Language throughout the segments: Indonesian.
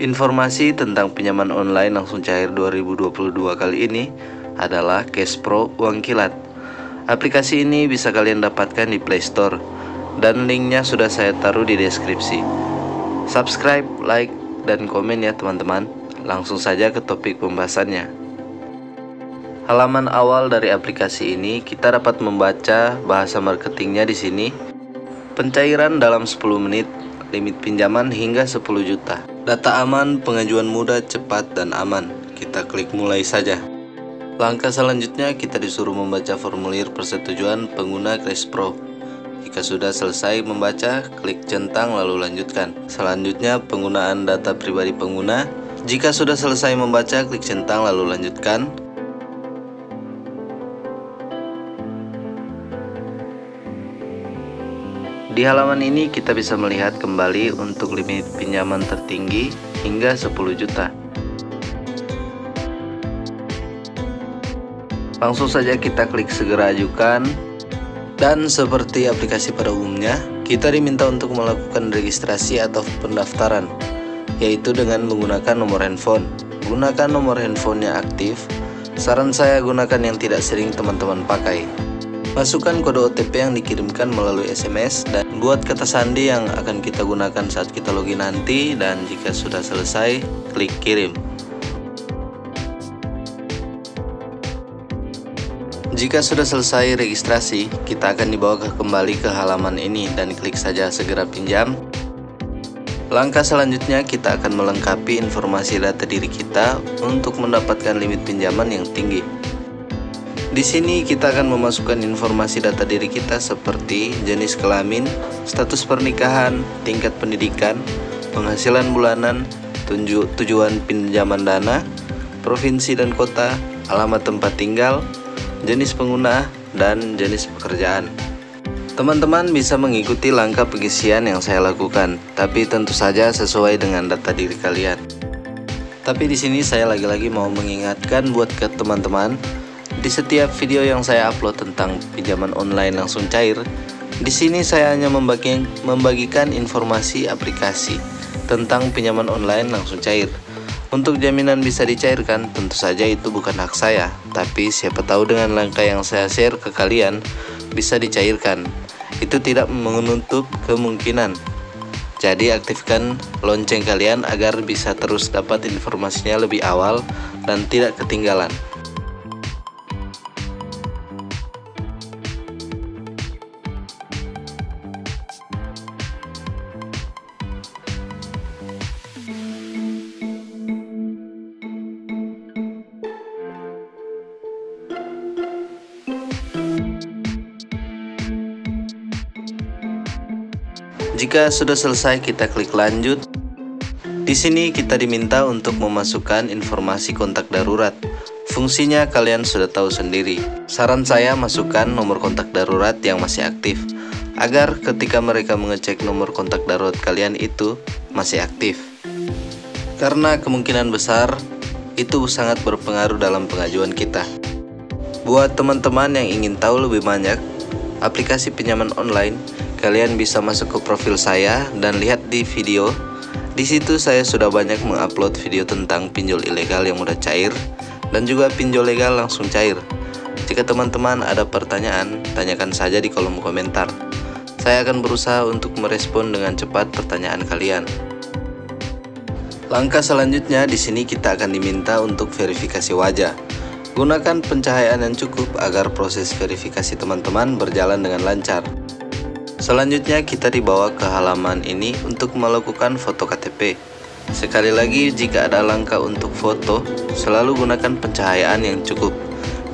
Informasi tentang pinjaman online langsung cair 2022 kali ini adalah Cashpro Uang Kilat. Aplikasi ini bisa kalian dapatkan di Play Store dan linknya sudah saya taruh di deskripsi. Subscribe, like, dan komen ya teman-teman. Langsung saja ke topik pembahasannya. Halaman awal dari aplikasi ini kita dapat membaca bahasa marketingnya di sini. Pencairan dalam 10 menit, limit pinjaman hingga 10 juta. Data aman, pengajuan mudah, cepat, dan aman. Kita klik mulai saja. Langkah selanjutnya kita disuruh membaca formulir persetujuan pengguna Cashpro. Jika sudah selesai membaca, klik centang lalu lanjutkan. Selanjutnya penggunaan data pribadi pengguna. Jika sudah selesai membaca, klik centang lalu lanjutkan. Di halaman ini kita bisa melihat kembali untuk limit pinjaman tertinggi hingga 10 juta. Langsung saja kita klik segera ajukan. Dan seperti aplikasi pada umumnya, kita diminta untuk melakukan registrasi atau pendaftaran, yaitu dengan menggunakan nomor handphone. Gunakan nomor handphonenya aktif. Saran saya gunakan yang tidak sering teman-teman pakai. Masukkan kode OTP yang dikirimkan melalui SMS dan buat kata sandi yang akan kita gunakan saat kita login nanti, dan jika sudah selesai, klik kirim. Jika sudah selesai registrasi, kita akan dibawa kembali ke halaman ini dan klik saja segera pinjam. Langkah selanjutnya kita akan melengkapi informasi data diri kita untuk mendapatkan limit pinjaman yang tinggi. Di sini kita akan memasukkan informasi data diri kita seperti jenis kelamin, status pernikahan, tingkat pendidikan, penghasilan bulanan, tujuan pinjaman dana, provinsi dan kota, alamat tempat tinggal, jenis pengguna, dan jenis pekerjaan. Teman-teman bisa mengikuti langkah pengisian yang saya lakukan, tapi tentu saja sesuai dengan data diri kalian. Tapi di sini saya lagi-lagi mau mengingatkan buat ke teman-teman. Di setiap video yang saya upload tentang pinjaman online langsung cair, di sini saya hanya membagikan informasi aplikasi tentang pinjaman online langsung cair. Untuk jaminan bisa dicairkan, tentu saja itu bukan hak saya, tapi siapa tahu dengan langkah yang saya share ke kalian bisa dicairkan. Itu tidak menutup kemungkinan. Jadi aktifkan lonceng kalian agar bisa terus dapat informasinya lebih awal dan tidak ketinggalan. Jika sudah selesai, kita klik lanjut. Di sini kita diminta untuk memasukkan informasi kontak darurat. Fungsinya kalian sudah tahu sendiri. Saran saya masukkan nomor kontak darurat yang masih aktif, agar ketika mereka mengecek nomor kontak darurat kalian itu masih aktif. Karena kemungkinan besar itu sangat berpengaruh dalam pengajuan kita. Buat teman-teman yang ingin tahu lebih banyak aplikasi pinjaman online, kalian bisa masuk ke profil saya dan lihat di video. Di situ saya sudah banyak mengupload video tentang pinjol ilegal yang mudah cair dan juga pinjol legal langsung cair. Jika teman-teman ada pertanyaan, tanyakan saja di kolom komentar. Saya akan berusaha untuk merespon dengan cepat pertanyaan kalian. Langkah selanjutnya di sini kita akan diminta untuk verifikasi wajah. Gunakan pencahayaan yang cukup agar proses verifikasi teman-teman berjalan dengan lancar. Selanjutnya kita dibawa ke halaman ini untuk melakukan foto KTP. Sekali lagi, jika ada langkah untuk foto, selalu gunakan pencahayaan yang cukup.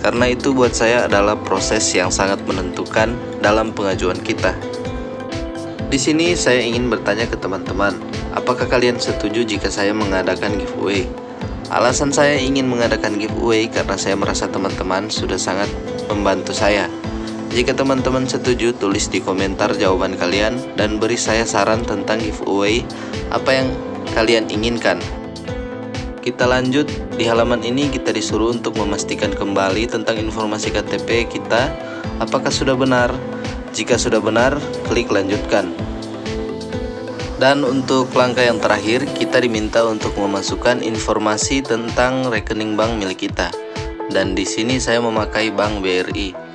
Karena itu buat saya adalah proses yang sangat menentukan dalam pengajuan kita. Di sini saya ingin bertanya ke teman-teman, apakah kalian setuju jika saya mengadakan giveaway? Alasan saya ingin mengadakan giveaway karena saya merasa teman-teman sudah sangat membantu saya. Jika teman-teman setuju, tulis di komentar jawaban kalian dan beri saya saran tentang giveaway apa yang kalian inginkan. Kita lanjut. Di halaman ini kita disuruh untuk memastikan kembali tentang informasi KTP kita apakah sudah benar. Jika sudah benar, klik lanjutkan. Dan untuk langkah yang terakhir, kita diminta untuk memasukkan informasi tentang rekening bank milik kita. Dan di sini saya memakai Bank BRI.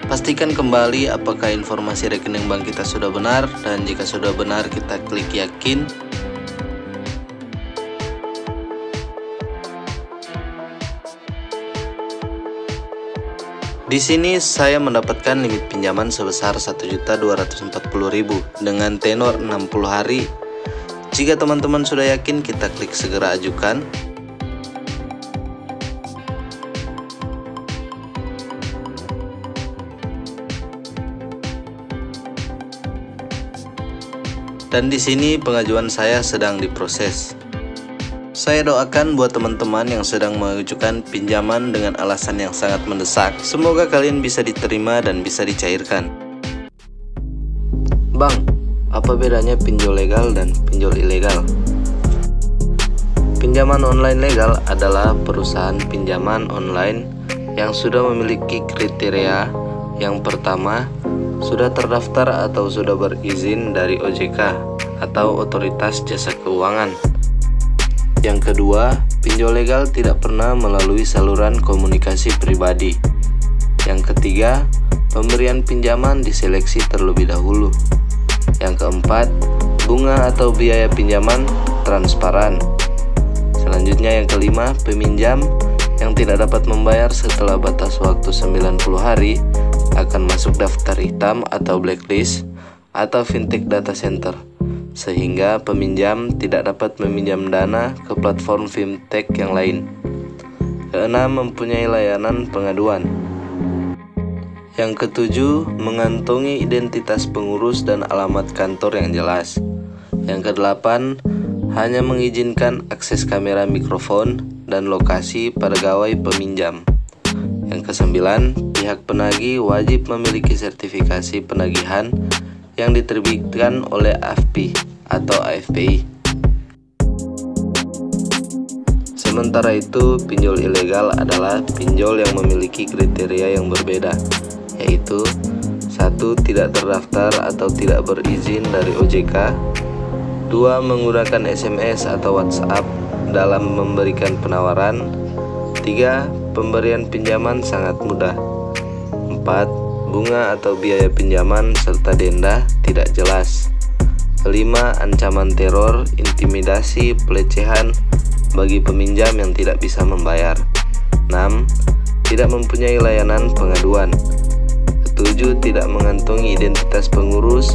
Pastikan kembali apakah informasi rekening bank kita sudah benar, dan jika sudah benar kita klik yakin. Di sini saya mendapatkan limit pinjaman sebesar 1.240.000 dengan tenor 60 hari. Jika teman-teman sudah yakin, kita klik segera ajukan. Dan di sini pengajuan saya sedang diproses. Saya doakan buat teman-teman yang sedang mengajukan pinjaman dengan alasan yang sangat mendesak, semoga kalian bisa diterima dan bisa dicairkan. Bang, apa bedanya pinjol legal dan pinjol ilegal? Pinjaman online legal adalah perusahaan pinjaman online yang sudah memiliki kriteria. Yang pertama, sudah terdaftar atau sudah berizin dari OJK atau Otoritas Jasa Keuangan. Yang kedua, pinjol legal tidak pernah melalui saluran komunikasi pribadi. Yang ketiga, pemberian pinjaman diseleksi terlebih dahulu. Yang keempat, bunga atau biaya pinjaman transparan. Selanjutnya yang kelima, peminjam yang tidak dapat membayar setelah batas waktu 90 hari akan masuk daftar hitam atau blacklist atau fintech data center, sehingga peminjam tidak dapat meminjam dana ke platform fintech yang lain. Keenam, mempunyai layanan pengaduan. Yang ketujuh, mengantongi identitas pengurus dan alamat kantor yang jelas. Yang kedelapan, hanya mengizinkan akses kamera, mikrofon, dan lokasi pada gawai peminjam. Yang kesembilan, pihak penagih wajib memiliki sertifikasi penagihan yang diterbitkan oleh AFPI atau AFPI. Sementara itu, pinjol ilegal adalah pinjol yang memiliki kriteria yang berbeda, yaitu 1. Tidak terdaftar atau tidak berizin dari OJK. 2. Menggunakan SMS atau WhatsApp dalam memberikan penawaran. 3. Pemberian pinjaman sangat mudah. 4. Bunga atau biaya pinjaman serta denda tidak jelas. 5. Ancaman teror, intimidasi, pelecehan bagi peminjam yang tidak bisa membayar. 6. Tidak mempunyai layanan pengaduan. 7. Tidak mengantongi identitas pengurus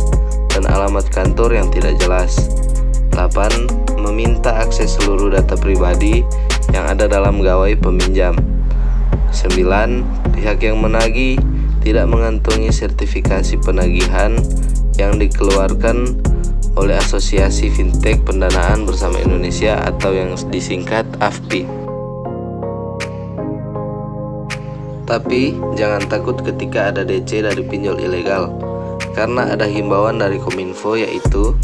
dan alamat kantor yang tidak jelas. 8. Meminta akses seluruh data pribadi yang ada dalam gawai peminjam. 9. Pihak yang menagih tidak mengantongi sertifikasi penagihan yang dikeluarkan oleh Asosiasi Fintech Pendanaan Bersama Indonesia atau yang disingkat AFPI. Tapi jangan takut ketika ada DC dari pinjol ilegal, karena ada himbauan dari Kominfo, yaitu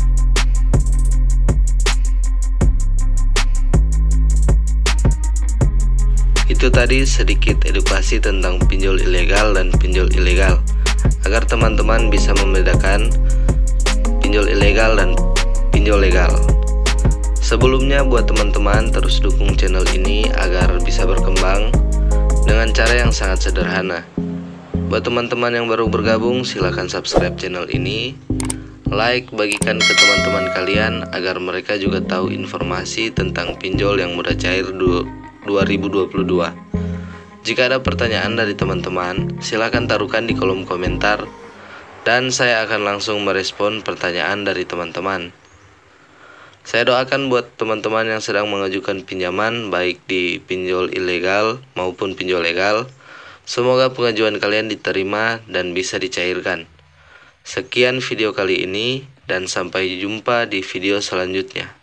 itu tadi sedikit edukasi tentang pinjol ilegal dan pinjol ilegal, agar teman-teman bisa membedakan pinjol ilegal dan pinjol legal. Sebelumnya, buat teman-teman terus dukung channel ini agar bisa berkembang dengan cara yang sangat sederhana. Buat teman-teman yang baru bergabung, silahkan subscribe channel ini, like, bagikan ke teman-teman kalian agar mereka juga tahu informasi tentang pinjol yang mudah cair 2022. Jika ada pertanyaan dari teman-teman, silakan taruhkan di kolom komentar dan saya akan langsung merespon pertanyaan dari teman-teman. Saya doakan buat teman-teman yang sedang mengajukan pinjaman baik di pinjol ilegal maupun pinjol legal, semoga pengajuan kalian diterima dan bisa dicairkan. Sekian video kali ini dan sampai jumpa di video selanjutnya.